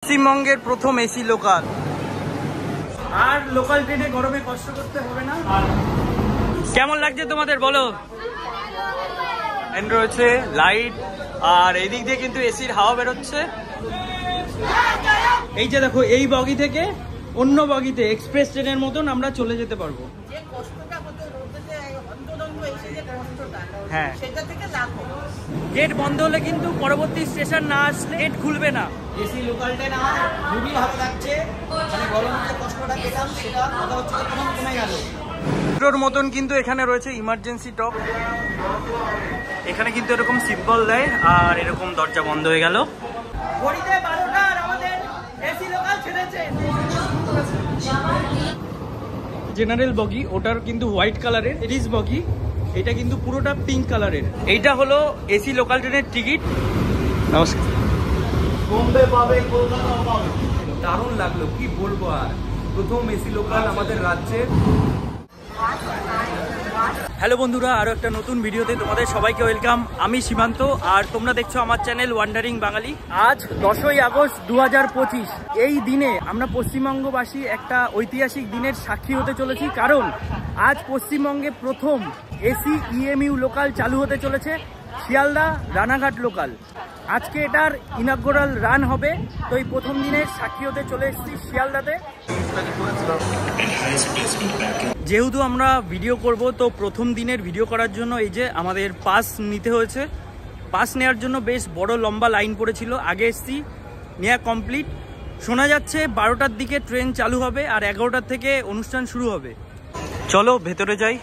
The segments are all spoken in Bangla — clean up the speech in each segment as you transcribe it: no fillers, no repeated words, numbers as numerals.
পশ্চিমবঙ্গের প্রথম এসি লোকাল। আর লোকাল ট্রেনে গরমে কষ্ট করতে হবে না। কেমন লাগছে তোমাদের বলো? ফ্যান রয়েছে, লাইট, আর এদিক দিয়ে কিন্তু এসির হাওয়া বেরোচ্ছে। এই যে দেখো, এই বগি থেকে অন্য বগিতে এক্সপ্রেস ট্রেনের মতন আমরা চলে যেতে পারবো। হ্যাঁ, গেট বন্ধ হলে কিন্তু পরবর্তী স্টেশন না আসলে গেট খুলবে না। এসি লোকাল ট্রেন আমার খুবই ভালো লাগছে, মানে গরমে যে কষ্টটা পেতাম সেটা কথা হচ্ছে তখন কমে গেল। মেট্রোর মতন কিন্তু এখানে রয়েছে ইমার্জেন্সি টপ। এখানে কিন্তু এরকম সিম্বল দেয় আর এরকম দরজা বন্ধ হয়ে গেল। ঘড়িতে 12টা আর আমাদের এসি লোকাল ছেড়েছে। জেনারেল বগি, ওটার কিন্তু হোয়াইট কালারের। এরিস বগি, এটা কিন্তু পুরোটা পিঙ্ক কালারের। এইটা হলো এসি লোকাল ট্রেনের টিকিট। নমস্কার। বোম্বে পাবে, কলকাতা পাবে। দারুণ লাগলো, কি বলবো আর, প্রথম এসি লোকাল আমাদের রাজ্যে। হ্যালো বন্ধুরা, আরও একটা নতুন ভিডিওতে তোমাদের সবাইকে ওয়েলকাম। আমি সীমান্ত আর তোমরা দেখছো আমার চ্যানেল ওয়ান্ডারিং বাঙালি। আজ 10ই আগস্ট 2025। এই দিনে আমরা পশ্চিমবঙ্গবাসী একটা ঐতিহাসিক দিনের সাক্ষী হতে চলেছি, কারণ আজ পশ্চিমবঙ্গে প্রথম এসি ইএমইউ লোকাল চালু হতে চলেছে, শিয়ালদা রানাঘাট লোকাল। আজকে এটার ইনঅগ্রাল রান হবে। তো এই প্রথম দিনের সাক্ষী হতে চলে এসেছি শিয়ালদাতে। যেহেতু আমরা ভিডিও করব, তো প্রথম দিনের ভিডিও করার জন্য এই যে আমাদের পাস নিতে হয়েছে। পাস নেওয়ার জন্য বেশ বড় লম্বা লাইন পড়েছিল। আগে এসছি, নেওয়া কমপ্লিট। শোনা যাচ্ছে 12টার দিকে ট্রেন চালু হবে আর 11টার থেকে অনুষ্ঠান শুরু হবে। চলো ভেতরে যাই।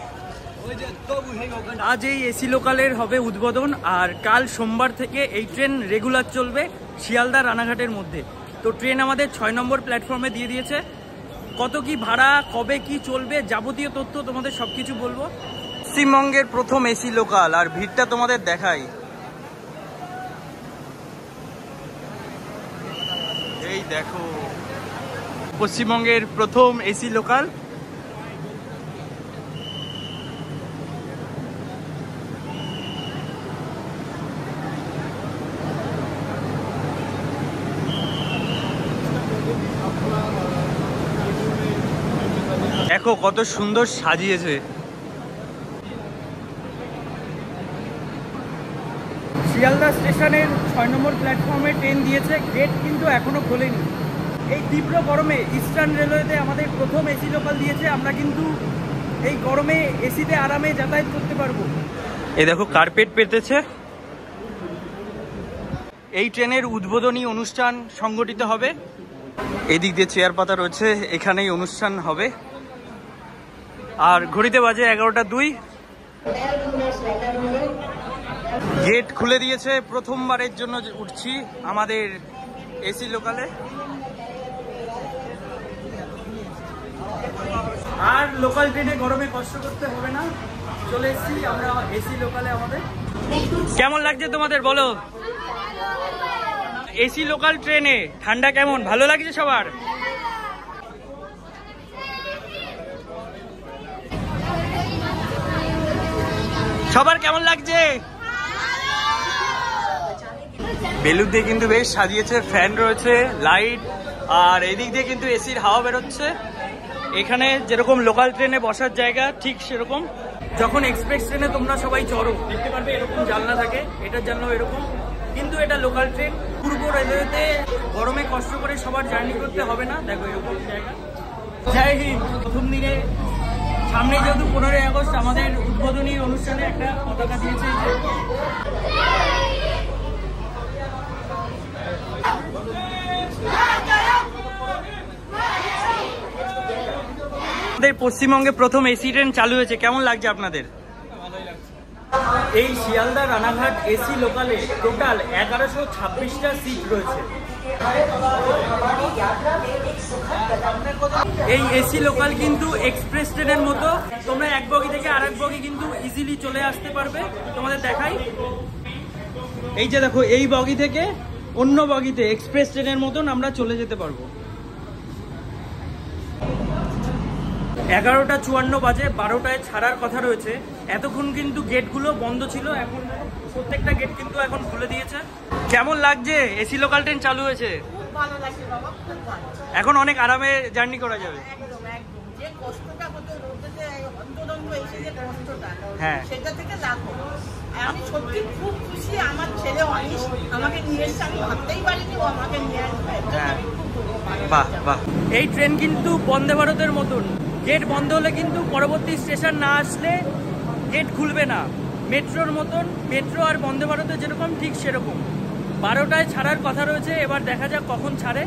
আজ এই এসি লোকালের হবে উদ্বোধন, আর কাল সোমবার থেকে এই ট্রেন রেগুলার চলবে শিয়ালদা রানাঘাটের মধ্যে। তো ট্রেন আমাদের 6 নম্বর প্ল্যাটফর্মে দিয়ে দিয়েছে। কত কি ভাড়া, কবে কি চলবে, যাবতীয় তথ্য তোমাদের সবকিছু বলবো। পশ্চিমবঙ্গের প্রথম এসি লোকাল, আর ভিড়টা তোমাদের দেখাই। এই দেখো, পশ্চিমবঙ্গের প্রথম এসি লোকাল। দেখো কত সুন্দর সাজিয়েছে। শিয়ালদা স্টেশনের 6 নম্বর প্ল্যাটফর্মে ট্রেন দিয়েছে। গেট কিন্তু এখনো খোলেনি। এই তীব্র গরমে ইস্টার্ন রেলওয়েতে আমাদের প্রথম এসি লোকাল দিয়েছে। আমরা কিন্তু এই গরমে এসিতে আরামে যাতায়াত করতে পারবো। এই দেখো কার্পেট পেতেছে। এই ট্রেনের উদ্বোধনী অনুষ্ঠান সংগঠিত হবে। এদিক দিয়ে চেয়ার পাতা রয়েছে, এখানেই অনুষ্ঠান হবে। আর ঘড়িতে বাজে 11টা 2। গেট খুলে দিয়েছে। প্রথমবারের জন্য উঠছি আমাদের এসি লোকালে। আর লোকাল ট্রেনে গরমে কষ্ট করতে হবে না। চলে এসেছি আমরা এসি লোকালে আমাদের। কেমন লাগছে তোমাদের বলো? এসি লোকাল ট্রেনে ঠান্ডা কেমন, ভালো লাগছে সবার? সবার কেমন লাগছে? বেলুন দিয়ে কিন্তু বেশ সাজিয়েছে, ফ্যান রয়েছে, লাইট, আর এদিক দিয়ে কিন্তু এসির হাওয়া বেরোচ্ছে। এখানে যেরকম লোকাল ট্রেনে বসার জায়গা, ঠিক সেরকম। যখন এক্সপ্রেস ট্রেনে তোমরা সবাই চড়ো, দেখতে পারবে এরকম জানলা থাকে, এটার জানলাও এরকম। কিন্তু এটা লোকাল ট্রেন। পূর্ব রেলওয়েতে গরমে কষ্ট করে সবার জার্নি করতে হবে না। দেখো এরকম জায়গা। জয় হিন্দ। প্রথম দিনে সামনে যেহেতু 15ই আগস্ট, আমাদের উদ্বোধনী অনুষ্ঠানে একটা পতাকা দিয়েছে। আমাদের পশ্চিমবঙ্গে প্রথম এসি ট্রেন চালু হয়েছে, কেমন লাগছে আপনাদের? এই শিয়ালদা রানাঘাট এসি লোকালে টোটাল 1126টা সিট রয়েছে। এই এসি লোকাল কিন্তু এক্সপ্রেস ট্রেনের মতো। তোমরা এক বগি থেকে আরেক বগি কিন্তু ইজিলি চলে আসতে পারবে। তোমাদের দেখাই, এই যে দেখো, এই বগি থেকে অন্য বগিতে এক্সপ্রেস ট্রেনের মতন আমরা চলে যেতে পারবো। 11টা 54 বাজে, 12টায় ছাড়ার কথা রয়েছে। এতক্ষণ কিন্তু গেটগুলো বন্ধ ছিল, এখন প্রত্যেকটা গেট কিন্তু এখন খুলে দিয়েছে। কেমন লাগছে? এসি লোকাল ট্রেন চালু হয়েছে। ভালো লাগছে বাবা, খুব ভালো। এখন অনেক আরামে জার্নি করা যাবে। একদম একদম, যে কষ্টটা হতো রোদেতে অন্তরঙ্গ এসে যে কষ্টটা, হ্যাঁ, সেটা থেকে লাঘব। আমি সত্যি খুব খুশি, আমার ছেলে অনিশ আমাকে নিয়ে এসছে, আমি ভাবতেই পারিনি ও আমাকে নিয়ে আসবে। আমি খুব বাহ বাহ। এই ট্রেন কিন্তু বন্দে ভারতের মতন, গেট বন্ধ হলে কিন্তু পরবর্তী স্টেশন না আসলে গেট খুলবে না। মেট্রোর মতন, মেট্রো আর বন্দে ভারতে যেরকম ঠিক সেরকম 12টায় ছাড়ার কথা রয়েছে, এবার দেখা যাক কখন ছাড়ে।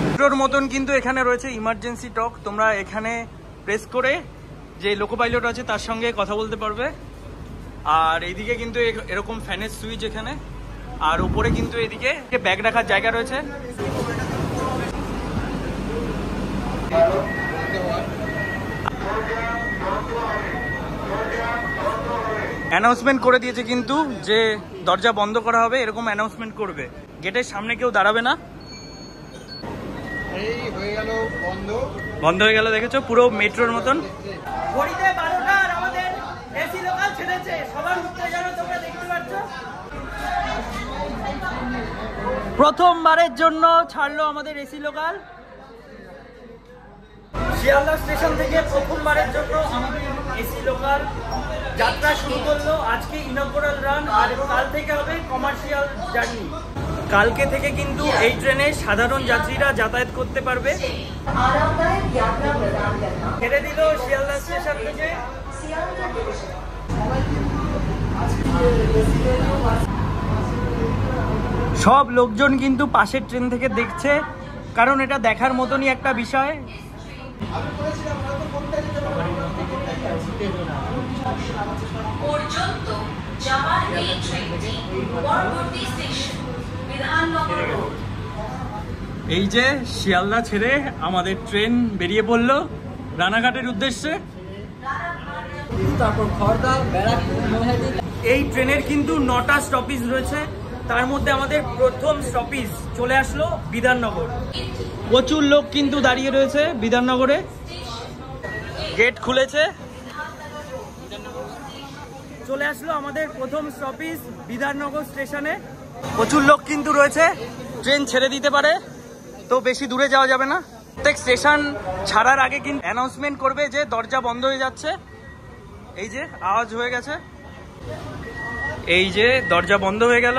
মেট্রোর মতন কিন্তু এখানে রয়েছে ইমার্জেন্সি টক, তোমরা এখানে প্রেস করে যে লোকো পাইলট আছে তার সঙ্গে কথা বলতে পারবে। আর এইদিকে কিন্তু এরকম ফ্যানের সুইচ এখানে, আর উপরে কিন্তু এদিকে ব্যাগ রাখার জায়গা রয়েছে। অ্যানাউন্সমেন্ট করে দিয়েছে কিন্তু যে দরজা বন্ধ করা হবে, এরকম অ্যানাউন্সমেন্ট করবে। গেটের সামনে কেউ দাঁড়াবে না। বন্ধ হয়ে গেল, দেখেছো, পুরো মেট্রোর মতন। ঘড়িতে 12টা আর আমাদের এসি লোকাল ছেড়েছে, সবার উত্তেজনা তোমরা দেখতে পাচ্ছ। প্রথমবারের জন্য ছাড়লো আমাদের এসি লোকাল। শিয়ালদা স্টেশন থেকে প্রথমবারের জন্য আমাদের এসি লোকাল যাত্রা শুরু করলো। আজকে ইনঅগ্রাল রান, আর কাল থেকে হবে কমার্শিয়াল জার্নি। কালকে থেকে কিন্তু এই ট্রেনে সাধারণ যাত্রীরা যাতায়াত করতে পারবে। ছেড়ে দিল শিয়ালদা স্টেশন থেকে। সব লোকজন কিন্তু পাশের ট্রেন থেকে দেখছে, কারণ এটা দেখার মতনই একটা বিষয়। এই যে শিয়ালদা ছেড়ে আমাদের ট্রেন বেরিয়ে পড়লো রানাঘাটের উদ্দেশ্যে। এই ট্রেনের কিন্তু 9টা স্টপেজ রয়েছে, তার মধ্যে আমাদের প্রথম স্টপেজ চলে আসলো বিধাননগর। প্রচুর লোক কিন্তু দাঁড়িয়ে রয়েছে বিধাননগরে। গেট খুলেছে, চলে আসলো আমাদের প্রথম স্টপেজ বিধাননগর স্টেশনে। প্রচুর লোক কিন্তু রয়েছে, ট্রেন ছেড়ে দিতে পারে, তো বেশি দূরে যাওয়া যাবে না। প্রত্যেক স্টেশন ছাড়ার আগে কিন্তু অ্যানাউন্সমেন্ট করবে যে দরজা বন্ধ হয়ে যাচ্ছে। এই যে আওয়াজ হয়ে গেছে, এই যে দরজা বন্ধ হয়ে গেল।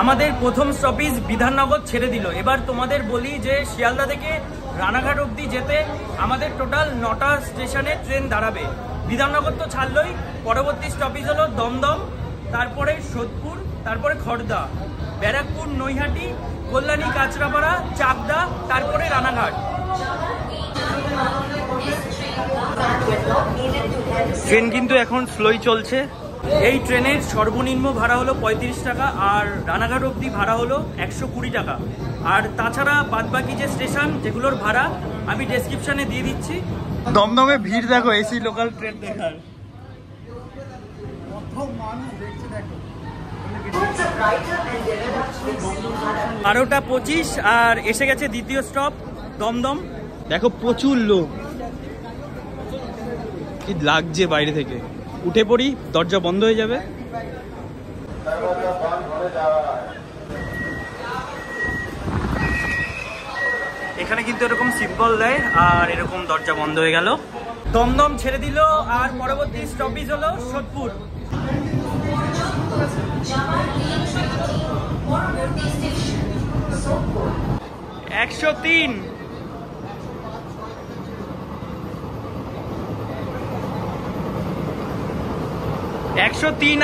আমাদের প্রথম স্টপেজ বিধাননগর ছেড়ে দিল। এবার তোমাদের বলি যে শিয়ালদা থেকে রানাঘাট অবধি যেতে আমাদের টোটাল 9টা স্টেশনে ট্রেন দাঁড়াবে। বিধাননগর তো ছাড়লই, পরবর্তী স্টপেজ হলো দমদম, তারপরে সোদপুর, তারপরে খড়দা, ব্যারাকপুর, নৈহাটি, কল্যাণী, কাঁচরাপাড়া, চাকদা, তারপরে রানাঘাট। ট্রেন কিন্তু এখন স্লোই চলছে। এই ট্রেনের সর্বনিম্ন ভাড়া হলো 35 টাকা, আর রানাঘাট অবধি ভাড়া হলো 120 টাকা। আর তাছাড়া বাদবাকি যে স্টেশন যেগুলোর ভাড়া আমি ডেসক্রিপশনে দিয়ে দিচ্ছি। দমদমে ভিড় দেখো এসি লোকাল ট্রেন দেখার। 12:25 আর এসে গেছে দ্বিতীয় স্টপ দমদম। দেখো প্রচুর লোক, কি লাগছে বাইরে থেকে। উঠে পড়ি, দরজা বন্ধ হয়ে যাবে। এখানে কিন্তু এরকম সিম্বল দেয়, আর এরকম দরজা বন্ধ হয়ে গেল। দমদম ছেড়ে দিল, আর পরবর্তী স্টপেজ হলো সোদপুর। 103।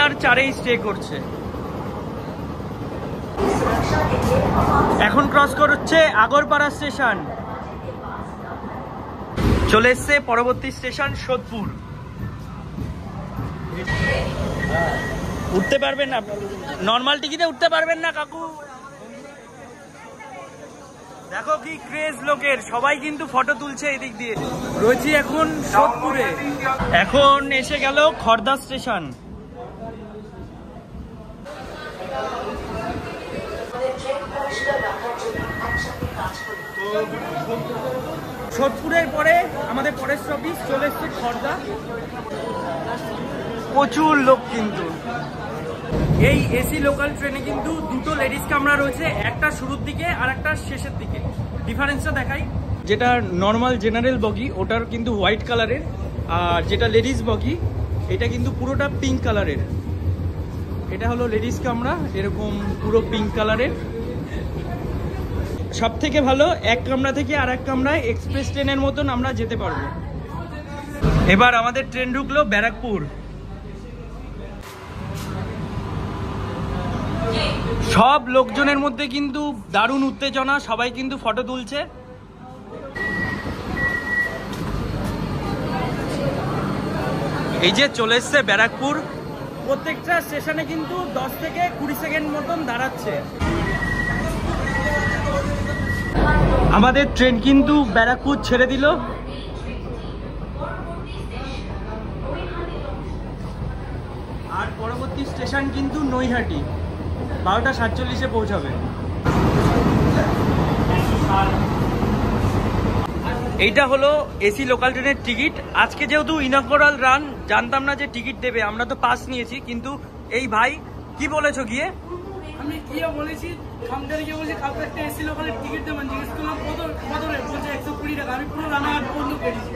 আর 4-এই স্টে করছে। এখন ক্রস করছে আগরপাড়া স্টেশন। চলে এসছে পরবর্তী স্টেশন সোদপুর। উঠতে পারবেন না, নর্মাল টিকিটে উঠতে পারবেন না কাকু। দেখো কি ক্রেজ লোকের, সবাই কিন্তু ফটো তুলছে এদিক দিয়ে। রয়েছি এখন সোদপুরে। এখন এসে গেল খড়দা স্টেশন। সোদপুরের পরে আমাদের পরের স্টপেজ চলে এসছে খড়দা। প্রচুর লোক কিন্তু। এই এসি লোকাল ট্রেনে কিন্তু দুটো লেডিস কামরা রয়েছে, একটা শুরুর দিকে আর একটা শেষের দিকে। ডিফারেন্সটা দেখাই, যেটা নর্মাল জেনারেল বগি ওটার কিন্তু হোয়াইট কালারের, আর যেটা লেডিস বগি এটা কিন্তু পুরোটা পিঙ্ক কালারের। এটা হলো লেডিস কামরা, এরকম পুরো পিঙ্ক কালারের। সব থেকে ভালো এক কামরা থেকে আর এক কামরায় এক্সপ্রেস ট্রেনের মতন আমরা যেতে পারবো। এবার আমাদের ট্রেন ঢুকলো ব্যারাকপুর। সব লোকজনের মধ্যে কিন্তু দারুণ উত্তেজনা, সবাই কিন্তু ফটো তুলছে। এই যে চলে এসছে ব্যারাকপুর। প্রত্যেকটা স্টেশনে কিন্তু 10 থেকে 20 সেকেন্ড মতন দাঁড়াচ্ছে। আমাদের ট্রেন কিন্তু ব্যারাকপুর ছেড়ে দিল। আর পরবর্তী স্টেশন কিন্তু নৈহাটি, 12:47-এ পৌঁছাবে। এইটা হলো এসি লোকাল ট্রেনের টিকিট। আজকে যেহেতু ইনঅগরাল রান, জানতাম না যে টিকিট দেবে, আমরা তো পাস নিয়েছি। কিন্তু এই ভাই কি বলেছো গিয়ে? আমি গিয়ে বলেছি কাউন্টারে গিয়ে বলছি কাউকে একটা এসি লোকালের টিকিট দেবেন, জিজ্ঞেস করলাম কত রেট, বলছে 120 টাকা। আমি পুরো রানাঘাট পর্যন্ত পেয়েছি,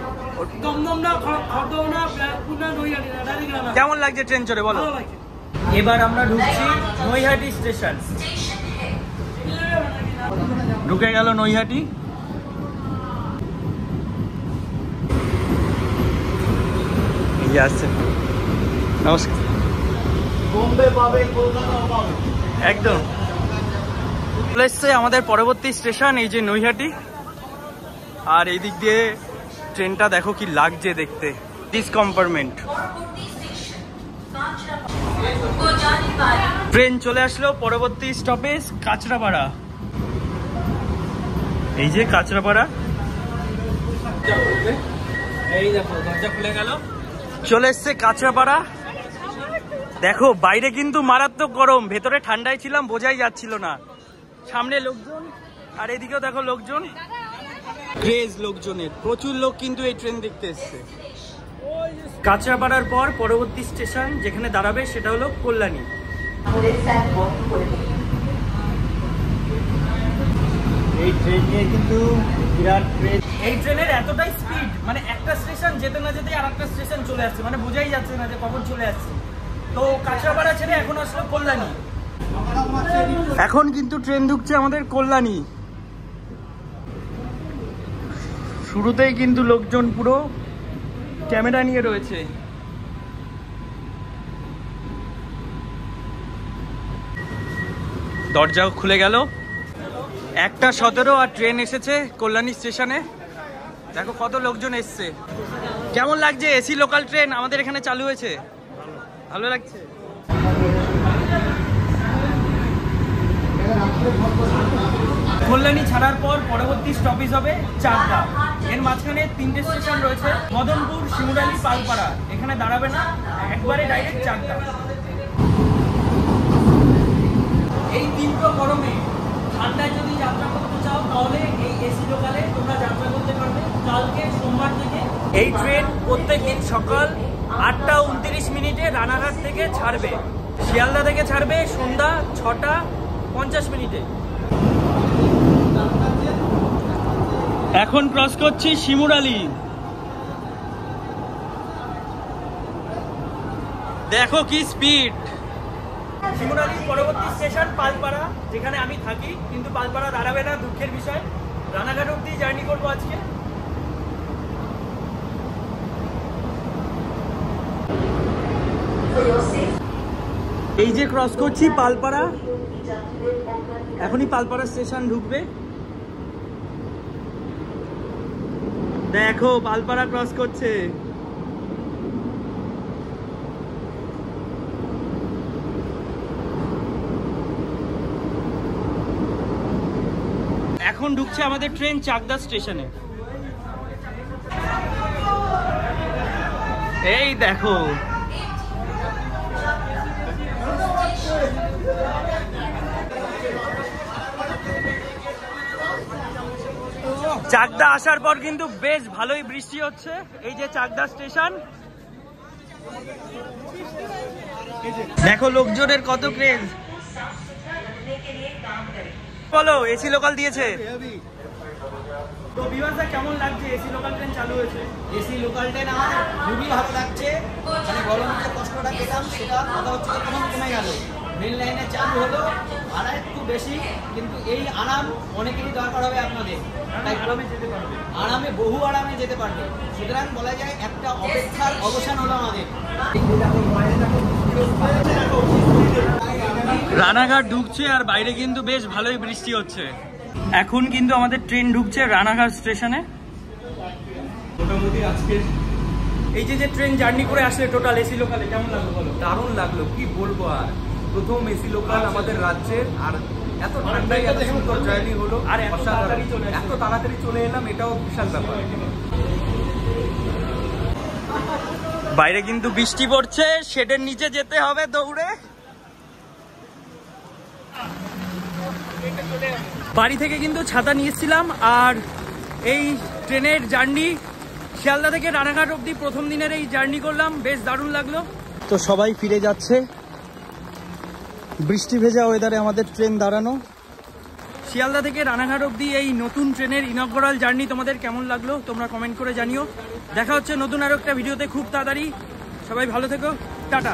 দমদম না, খড়দহ না, ব্যারাকপুর না, নৈহাটি না, ডাইরেক্ট রানাঘাট। কেমন লাগছে ট্রেন চড়ে বলো? ভালো লাগছে। এবার আমরা ঢুকছি নৈহাটি স্টেশন। ঢুকে গেল নৈহাটি। আসছে, নমস্কার। বোম্বে পাবে, কলকাতা পাবে, একদম চলে এসছে আমাদের পরবর্তী স্টেশন, এই যে নৈহাটি। আর এই দিক দিয়ে ট্রেনটা দেখো কি লাগছে দেখতে, দিস কম্পার্টমেন্ট। ট্রেন চলে আসলো পরবর্তী স্টপেজ কাঁচরাপাড়া। এই যে কাঁচরাপাড়া, এই দেখো দরজা খুলে গেল, চলে এসছে কাঁচরাপাড়া। দেখো বাইরে কিন্তু মারাত্মক গরম, ভেতরে ঠান্ডায় ছিলাম, বোঝাই যাচ্ছিল না। সামনে লোকজন, আর এদিকেও দেখো লোকজন, ক্রেজ লোকজনের, প্রচুর লোক কিন্তু এই ট্রেন দেখতে এসছে। কাঁচরাপাড়ার পর পরবর্তী স্টেশন যেখানে দাঁড়াবে সেটা হলো কল্যাণী। এই ট্রেন নিয়ে কিন্তু বিরাট ক্রেজ। এই ট্রেনের এতটাই স্পিড, মানে একটা স্টেশন যেতে না যেতে আর একটা স্টেশন চলে আসছে, মানে বোঝাই যাচ্ছে না যে কখন চলে আসছে। তো কাঁচরাপাড়া ছেড়ে এখন আসলো কল্যাণী। এখন কিন্তু ট্রেন ঢুকছে আমাদের কল্যাণী। শুরুতেই কিন্তু লোকজন পুরো ক্যামেরা নিয়ে রয়েছে। দরজাও খুলে গেল। 1:17 আর ট্রেন এসেছে কল্যাণী স্টেশনে। দেখো কত লোকজন এসছে। কেমন লাগছে এসি লোকাল ট্রেন আমাদের এখানে চালু হয়েছে? ভালো লাগছে। কল্যাণী ছাড়ার পর পরবর্তী স্টপেজ হবে চাকদা। এর মাঝখানে 3টে স্টেশন রয়েছে, মদনপুর, শিমুরালী, পালপাড়া। এখানে দাঁড়াবে না, একবারে ডাইরেক্ট চাকদা। এই তীব্র গরমে ঠান্ডায় যদি যাত্রা করতে চাও তাহলে এই এসি লোকালে তোমরা যাত্রা করতে পারবে কালকে সোমবার থেকে। এই ট্রেন প্রত্যেকদিন সকাল 8:29 রানাঘাট থেকে ছাড়বে, শিয়ালদা থেকে ছাড়বে সন্ধ্যা 6:50। এখন ক্রস করছি শিমুরালী। দেখো কি স্পিড। শিমুরালীর পরবর্তী স্টেশন পালপাড়া, যেখানে আমি থাকি, কিন্তু পালপাড়া দাঁড়াবে না, দুঃখের বিষয়। রানাঘাট অব্দি জার্নি করবো আজকে। এই যে ক্রস করছি পালপাড়া, এখনই পালপাড়া স্টেশন ঢুকবে। দেখো পালপাড়া ক্রস করছে। এখন ঢুকছে আমাদের ট্রেন চাকদা স্টেশনে। এই দেখো চাকদা আসার পর কিন্তু বেশ ভালোই বৃষ্টি হচ্ছে। এই যে চাকদা স্টেশন, দেখো লোকজনের কত ক্রেজ। বলো এসি লোকাল দিয়েছে তো বিভাসা কেমন লাগছে? এসি লোকাল ট্রেন চালু হয়েছে। এসি লোকাল ট্রেন আমার খুবই ভালো লাগছে। মানে গরমে যে কষ্টটা পেতাম সেটা কথা হচ্ছে তখন কমে গেল। মেন লাইনে চালু হলো, ভাড়া একটু বেশি, কিন্তু এই আরাম অনেকেরই দরকার হবে আপনাদের। তাই আরামে যেতে পারবে, আরামে বহু আরামে যেতে পারবে। সুতরাং বলা যায় একটা অপেক্ষার অবসান হলো আমাদের। রানাঘাট ঢুকছে আর বাইরে কিন্তু বেশ ভালোই বৃষ্টি হচ্ছে। এখন কিন্তু আমাদের ট্রেন ঢুকছে রানাঘাট স্টেশনে। মোটামুটি আজকে এই যে ট্রেন জার্নি করে আসলে টোটাল এসি লোকালে কেমন লাগলো বলো? দারুণ লাগলো, কি বলবো আর। প্রথম এসি লোকাল আমাদের রাজ্যের, আর এত ঠান্ডায় এত সুন্দর জার্নি হলো, আর এত তাড়াতাড়ি চলে আসলো। এত তাড়াতাড়ি চলে এলাম, এটাও বিশাল ব্যাপার। বাইরে কিন্তু বৃষ্টি পড়ছে, শেডের নিচে যেতে হবে দৌড়ে। বাড়ি থেকে কিন্তু ছাতা নিয়েছিলাম, আর এই ট্রেনের জার্নি শিয়ালদা থেকে রানাঘাট অবধি প্রথম দিনের এই জার্নি করলাম, বেশ দারুণ লাগলো। তো সবাই ফিরে যাচ্ছে, বৃষ্টি ভেজা ওয়েদারে আমাদের ট্রেন দাঁড়ানো। শিয়ালদা থেকে রানাঘাট অবধি এই নতুন ট্রেনের ইনঅগ্রাল জার্নি তোমাদের কেমন লাগলো তোমরা কমেন্ট করে জানিও। দেখা হচ্ছে নতুন আরো একটা ভিডিওতে খুব তাড়াতাড়ি। সবাই ভালো থেকো, টাটা।